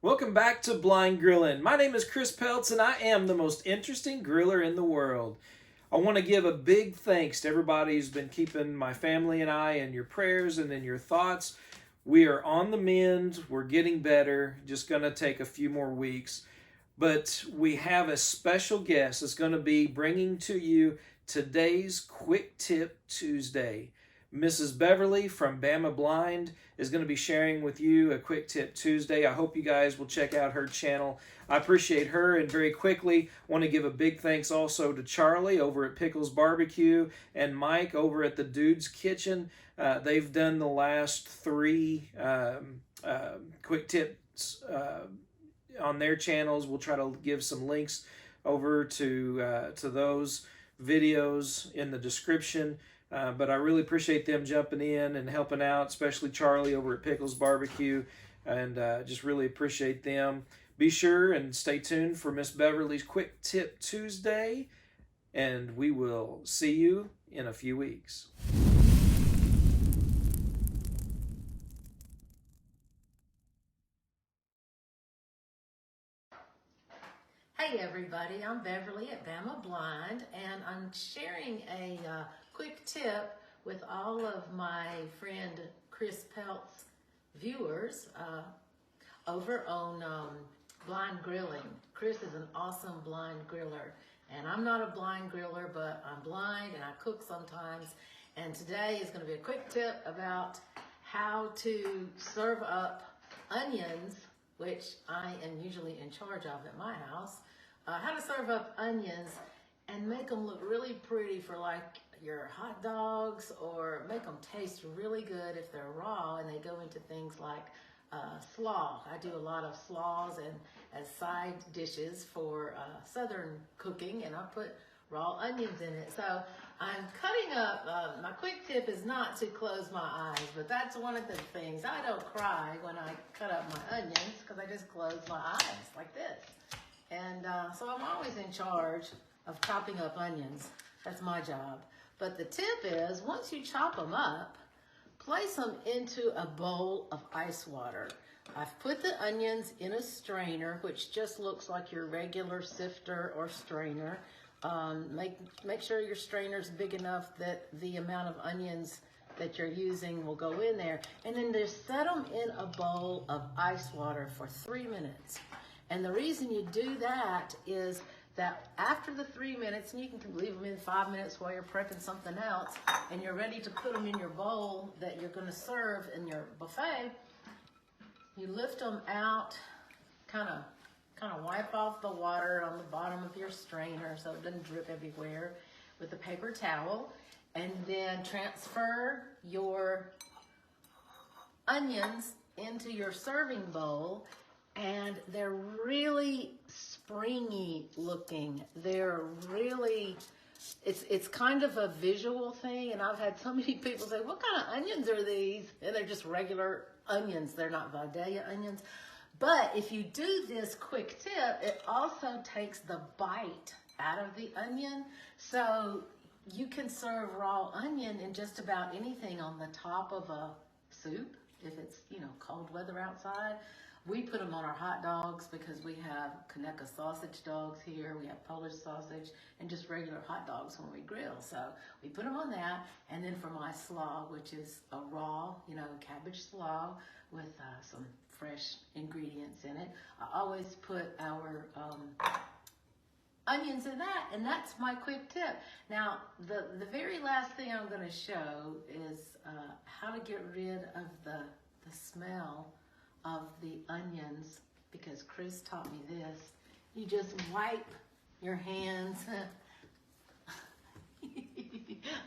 Welcome back to Blind Grilling. My name is Chris Peltz and I am the most interesting griller in the world. I want to give a big thanks to everybody who's been keeping my family and I in your prayers and in your thoughts. We are on the mend. We're getting better. Just going to take a few more weeks. But we have a special guest that's going to be bringing to you today's Quick Tip Tuesday. Mrs. Beverly from Bama Blind is going to be sharing with you a Quick Tip Tuesday. I hope you guys will check out her channel. I appreciate her, and very quickly want to give a big thanks also to Charlie over at Pickles Barbecue and Mike over at the Dude's Kitchen. They've done the last three quick tips on their channels. We'll try to give some links over to those videos in the description. But I really appreciate them jumping in and helping out, especially Charlie over at Pickles Barbecue, and just really appreciate them. Be sure and stay tuned for Miss Beverly's Quick Tip Tuesday, and we will see you in a few weeks. Hey everybody, I'm Beverly at Bama Blind, and I'm sharing a quick tip with all of my friend Chris Peltz viewers over on Blind Grilling. Chris is an awesome blind griller, and I'm not a blind griller, but I'm blind and I cook sometimes. And today is going to be a quick tip about how to serve up onions, which I am usually in charge of at my house. How to serve up onions and make them look really pretty for like your hot dogs, or make them taste really good if they're raw and they go into things like slaw. I do a lot of slaws and as side dishes for Southern cooking, and I put raw onions in it. So I'm cutting up, my quick tip is not to close my eyes, but that's one of the things. I don't cry when I cut up my onions because I just close my eyes like this. And so I'm always in charge of chopping up onions. That's my job. But the tip is, once you chop them up, place them into a bowl of ice water. I've put the onions in a strainer, which just looks like your regular sifter or strainer. Make sure your strainer's big enough that the amount of onions that you're using will go in there. And then just set them in a bowl of ice water for 3 minutes. And the reason you do that is that after the 3 minutes, and you can leave them in 5 minutes while you're prepping something else, and you're ready to put them in your bowl that you're going to serve in your buffet, you lift them out, kind of wipe off the water on the bottom of your strainer so it doesn't drip everywhere with a paper towel, and then transfer your onions into your serving bowl. And they're really springy looking. They're really, it's kind of a visual thing. And I've had so many people say, what kind of onions are these? And they're just regular onions. They're not Vidalia onions. But if you do this quick tip, it also takes the bite out of the onion. So you can serve raw onion in just about anything on the top of a soup, if it's, cold weather outside. We put them on our hot dogs because we have Conecuh sausage dogs here. We have Polish sausage and just regular hot dogs when we grill. So we put them on that. And then for my slaw, which is a raw, cabbage slaw with some fresh ingredients in it, I always put our onions in that, and that's my quick tip. Now, the very last thing I'm going to show is how to get rid of the smell of the onions, because Chris taught me this. You just wipe your hands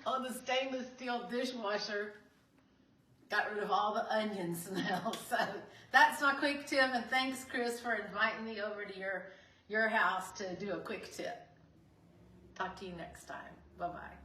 on the stainless steel dishwasher. Got rid of all the onion smell. So that's my quick tip, and thanks, Chris, for inviting me over to your house to do a quick tip. Talk to you next time. Bye-bye.